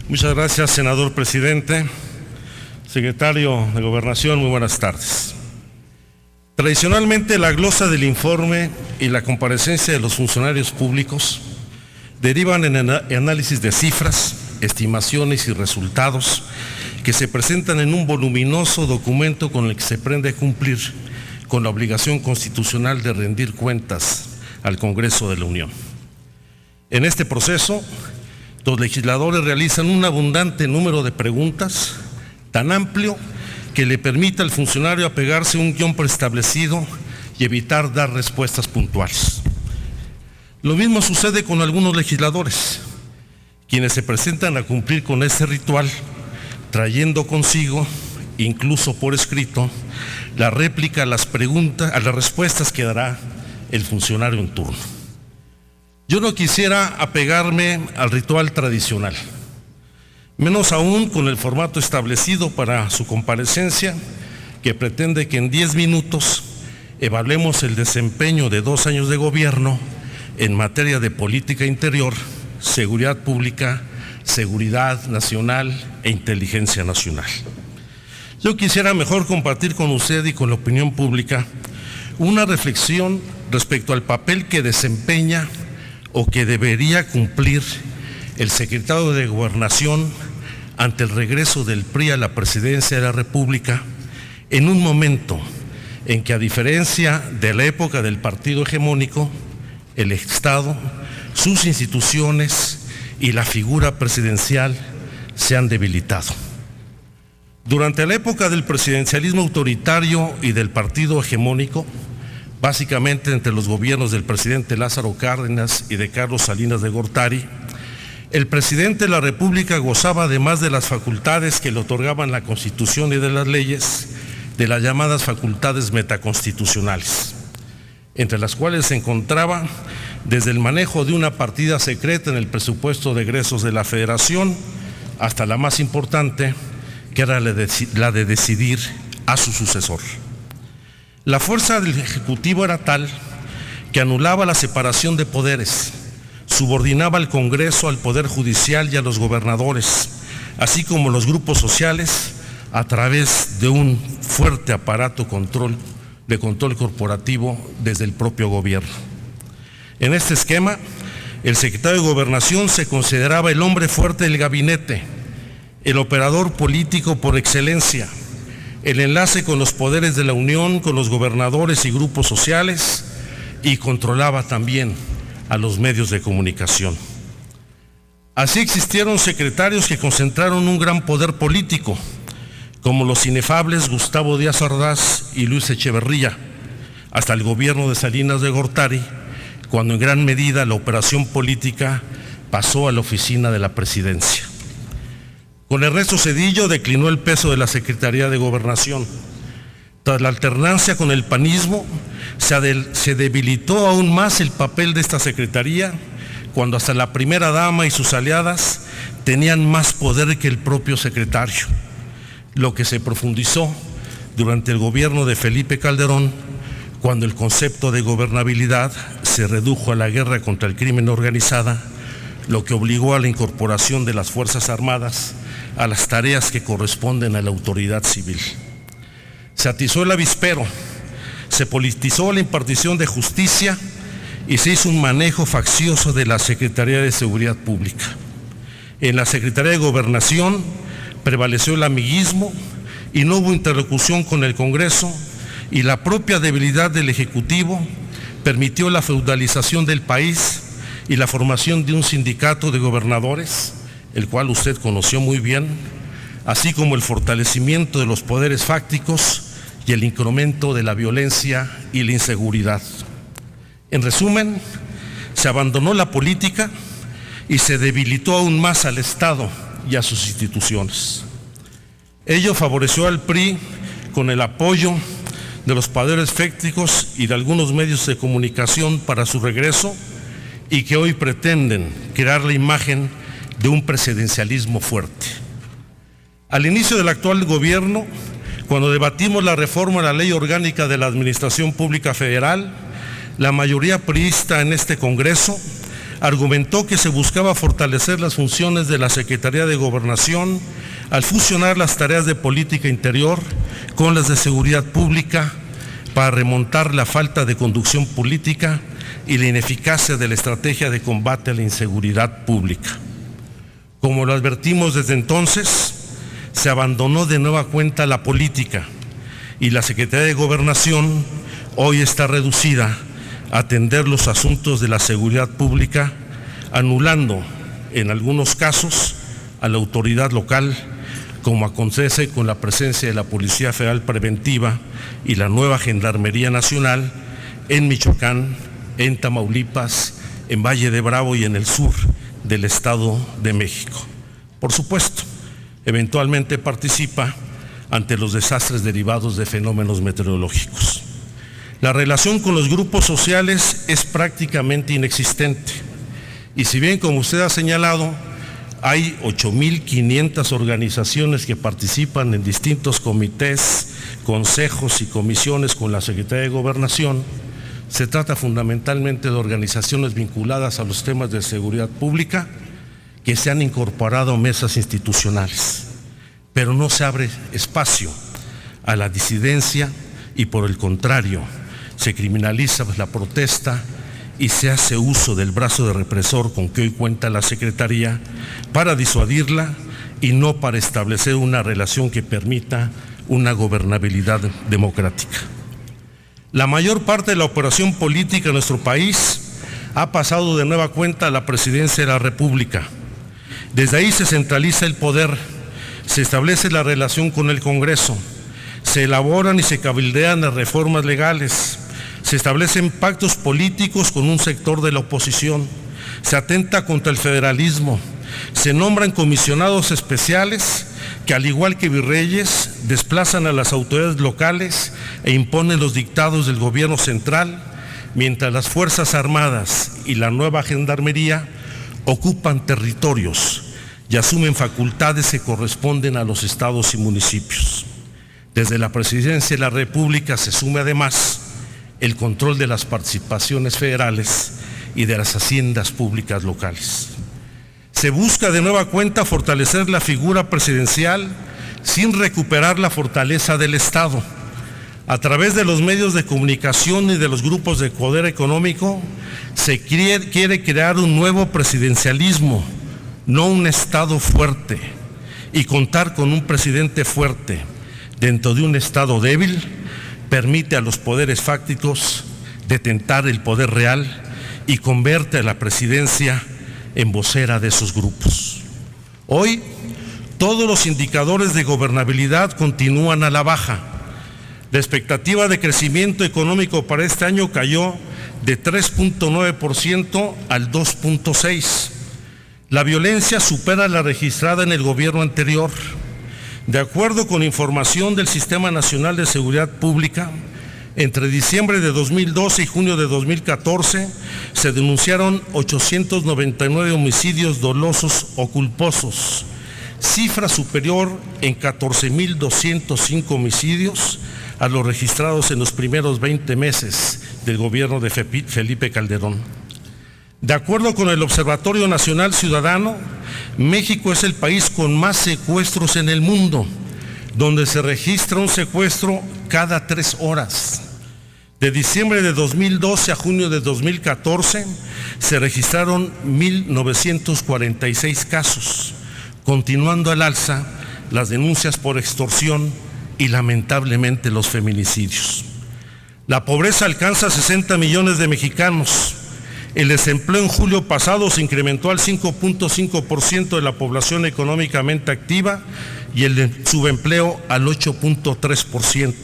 Muchas gracias, senador presidente. Secretario de Gobernación, muy buenas tardes. Tradicionalmente, la glosa del informe y la comparecencia de los funcionarios públicos derivan en análisis de cifras, estimaciones y resultados que se presentan en un voluminoso documento con el que se pretende cumplir con la obligación constitucional de rendir cuentas al Congreso de la Unión. En este proceso, los legisladores realizan un abundante número de preguntas, tan amplio que le permite al funcionario apegarse a un guión preestablecido y evitar dar respuestas puntuales. Lo mismo sucede con algunos legisladores, quienes se presentan a cumplir con este ritual, trayendo consigo, incluso por escrito, la réplica a las respuestas que dará el funcionario en turno. Yo no quisiera apegarme al ritual tradicional, menos aún con el formato establecido para su comparecencia, que pretende que en 10 minutos evaluemos el desempeño de 2 años de gobierno en materia de política interior, seguridad pública, seguridad nacional e inteligencia nacional. Yo quisiera mejor compartir con usted y con la opinión pública una reflexión respecto al papel que desempeña o que debería cumplir el secretario de Gobernación ante el regreso del PRI a la presidencia de la República, en un momento en que, a diferencia de la época del partido hegemónico, el Estado, sus instituciones y la figura presidencial se han debilitado. Durante la época del presidencialismo autoritario y del partido hegemónico, básicamente entre los gobiernos del presidente Lázaro Cárdenas y de Carlos Salinas de Gortari, el presidente de la República gozaba, además de las facultades que le otorgaban la Constitución y de las leyes, de las llamadas facultades metaconstitucionales, entre las cuales se encontraba desde el manejo de una partida secreta en el presupuesto de egresos de la Federación hasta la más importante, que era la de decidir a su sucesor. La fuerza del Ejecutivo era tal que anulaba la separación de poderes, subordinaba al Congreso al Poder Judicial y a los gobernadores, así como los grupos sociales, a través de un fuerte aparato de control corporativo desde el propio gobierno. En este esquema, el secretario de Gobernación se consideraba el hombre fuerte del gabinete, el operador político por excelencia, el enlace con los poderes de la Unión, con los gobernadores y grupos sociales, y controlaba también a los medios de comunicación. Así existieron secretarios que concentraron un gran poder político, como los inefables Gustavo Díaz Ordaz y Luis Echeverría, hasta el gobierno de Salinas de Gortari, cuando en gran medida la operación política pasó a la oficina de la presidencia. Con Ernesto Zedillo declinó el peso de la Secretaría de Gobernación. Tras la alternancia con el panismo, se debilitó aún más el papel de esta secretaría, cuando hasta la primera dama y sus aliadas tenían más poder que el propio secretario, lo que se profundizó durante el gobierno de Felipe Calderón, cuando el concepto de gobernabilidad se redujo a la guerra contra el crimen organizado, lo que obligó a la incorporación de las Fuerzas Armadas a las tareas que corresponden a la autoridad civil. Se atizó el avispero, se politizó la impartición de justicia y se hizo un manejo faccioso de la Secretaría de Seguridad Pública. En la Secretaría de Gobernación prevaleció el amiguismo y no hubo interlocución con el Congreso, y la propia debilidad del Ejecutivo permitió la feudalización del país y la formación de un sindicato de gobernadores, el cual usted conoció muy bien, así como el fortalecimiento de los poderes fácticos y el incremento de la violencia y la inseguridad. En resumen, se abandonó la política y se debilitó aún más al Estado y a sus instituciones. Ello favoreció al PRI con el apoyo de los poderes fácticos y de algunos medios de comunicación para su regreso, y que hoy pretenden crear la imagen de un presidencialismo fuerte. Al inicio del actual gobierno, cuando debatimos la reforma a la Ley Orgánica de la Administración Pública Federal, la mayoría priista en este Congreso argumentó que se buscaba fortalecer las funciones de la Secretaría de Gobernación al fusionar las tareas de política interior con las de seguridad pública para remontar la falta de conducción política y la ineficacia de la estrategia de combate a la inseguridad pública. Como lo advertimos desde entonces, se abandonó de nueva cuenta la política y la Secretaría de Gobernación hoy está reducida a atender los asuntos de la seguridad pública, anulando en algunos casos a la autoridad local, como acontece con la presencia de la Policía Federal Preventiva y la nueva Gendarmería Nacional en Michoacán, en Tamaulipas, en Valle de Bravo y en el sur del Estado de México. Por supuesto, eventualmente participa ante los desastres derivados de fenómenos meteorológicos. La relación con los grupos sociales es prácticamente inexistente. Y si bien, como usted ha señalado, hay 8.500 organizaciones que participan en distintos comités, consejos y comisiones con la Secretaría de Gobernación, se trata fundamentalmente de organizaciones vinculadas a los temas de seguridad pública que se han incorporado a mesas institucionales, pero no se abre espacio a la disidencia y, por el contrario, se criminaliza la protesta y se hace uso del brazo de represor con que hoy cuenta la Secretaría para disuadirla y no para establecer una relación que permita una gobernabilidad democrática. La mayor parte de la operación política en nuestro país ha pasado de nueva cuenta a la Presidencia de la República. Desde ahí se centraliza el poder, se establece la relación con el Congreso, se elaboran y se cabildean las reformas legales, se establecen pactos políticos con un sector de la oposición, se atenta contra el federalismo, se nombran comisionados especiales que, al igual que virreyes, desplazan a las autoridades locales e imponen los dictados del gobierno central, mientras las Fuerzas Armadas y la nueva Gendarmería ocupan territorios y asumen facultades que corresponden a los estados y municipios. Desde la Presidencia de la República se asume además el control de las participaciones federales y de las haciendas públicas locales. Se busca de nueva cuenta fortalecer la figura presidencial sin recuperar la fortaleza del Estado. A través de los medios de comunicación y de los grupos de poder económico, se quiere crear un nuevo presidencialismo, no un Estado fuerte, y contar con un presidente fuerte dentro de un Estado débil permite a los poderes fácticos detentar el poder real y convierte a la presidencia en vocera de esos grupos. Hoy, todos los indicadores de gobernabilidad continúan a la baja. La expectativa de crecimiento económico para este año cayó de 3.9% al 2.6%. La violencia supera la registrada en el gobierno anterior. De acuerdo con información del Sistema Nacional de Seguridad Pública, entre diciembre de 2012 y junio de 2014 se denunciaron 899 homicidios dolosos o culposos, cifra superior en 14.205 homicidios a los registrados en los primeros 20 meses del gobierno de Felipe Calderón. De acuerdo con el Observatorio Nacional Ciudadano, México es el país con más secuestros en el mundo, donde se registra un secuestro cada 3 horas. De diciembre de 2012 a junio de 2014 se registraron 1.946 casos, continuando al alza las denuncias por extorsión y lamentablemente los feminicidios. La pobreza alcanza a 60 millones de mexicanos. El desempleo en julio pasado se incrementó al 5.5% de la población económicamente activa y el subempleo al 8.3%.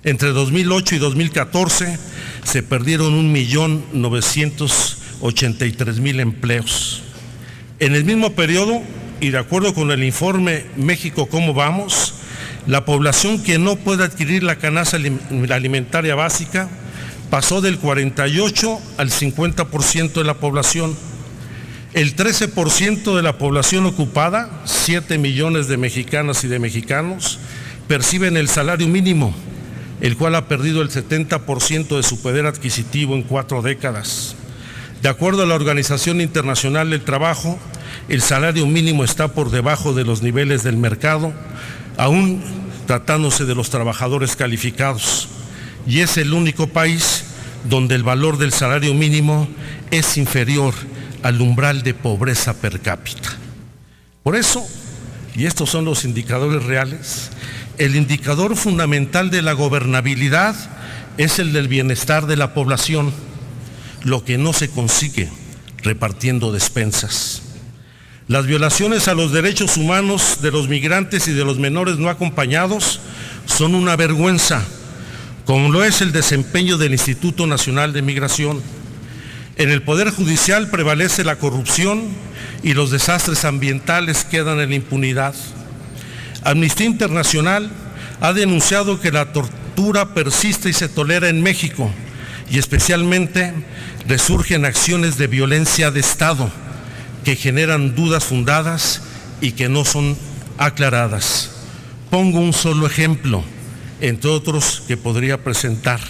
Entre 2008 y 2014 se perdieron 1.983.000 empleos. En el mismo periodo, y de acuerdo con el informe México ¿Cómo vamos?, la población que no puede adquirir la canasta alimentaria básica pasó del 48 al 50% de la población. El 13% de la población ocupada, 7 millones de mexicanas y de mexicanos, perciben el salario mínimo, el cual ha perdido el 70% de su poder adquisitivo en 4 décadas. De acuerdo a la Organización Internacional del Trabajo, el salario mínimo está por debajo de los niveles del mercado, aún tratándose de los trabajadores calificados, y es el único país donde el valor del salario mínimo es inferior al umbral de pobreza per cápita. Por eso, y estos son los indicadores reales, el indicador fundamental de la gobernabilidad es el del bienestar de la población, lo que no se consigue repartiendo despensas. Las violaciones a los derechos humanos de los migrantes y de los menores no acompañados son una vergüenza, como lo es el desempeño del Instituto Nacional de Migración. En el Poder Judicial prevalece la corrupción y los desastres ambientales quedan en la impunidad. Amnistía Internacional ha denunciado que la tortura persiste y se tolera en México, y especialmente resurgen acciones de violencia de Estado que generan dudas fundadas y que no son aclaradas. Pongo un solo ejemplo, entre otros que podría presentar: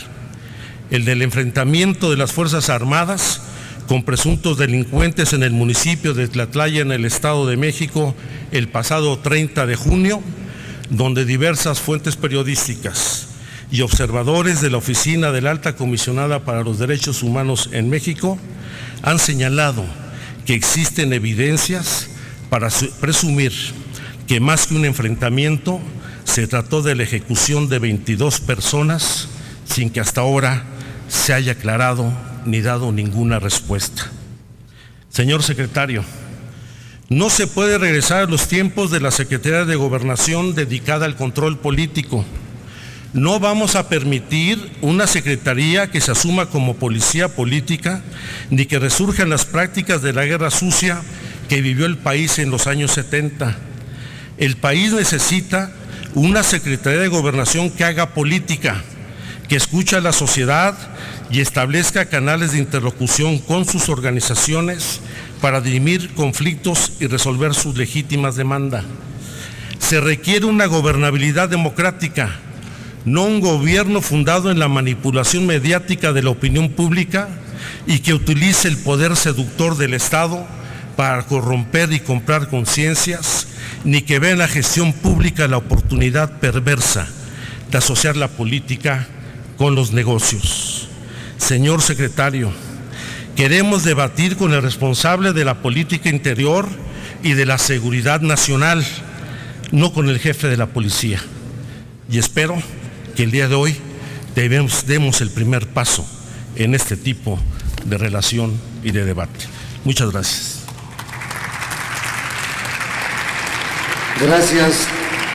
el del enfrentamiento de las Fuerzas Armadas con presuntos delincuentes en el municipio de Tlatlaya, en el Estado de México, el pasado 30 de junio, donde diversas fuentes periodísticas y observadores de la Oficina de la Alta Comisionada para los Derechos Humanos en México han señalado que existen evidencias para presumir que más que un enfrentamiento se trató de la ejecución de 22 personas sin que hasta ahora se haya aclarado ni dado ninguna respuesta. Señor secretario, no se puede regresar a los tiempos de la Secretaría de Gobernación dedicada al control político. No vamos a permitir una secretaría que se asuma como policía política, ni que resurjan las prácticas de la guerra sucia que vivió el país en los años 70. El país necesita una Secretaría de Gobernación que haga política, que escuche a la sociedad y establezca canales de interlocución con sus organizaciones para dirimir conflictos y resolver sus legítimas demandas. Se requiere una gobernabilidad democrática, no un gobierno fundado en la manipulación mediática de la opinión pública y que utilice el poder seductor del Estado para corromper y comprar conciencias, ni que vea en la gestión pública la oportunidad perversa de asociar la política con los negocios. Señor secretario, queremos debatir con el responsable de la política interior y de la seguridad nacional, no con el jefe de la policía. Y espero que el día de hoy demos el primer paso en este tipo de relación y de debate. Muchas gracias. Gracias.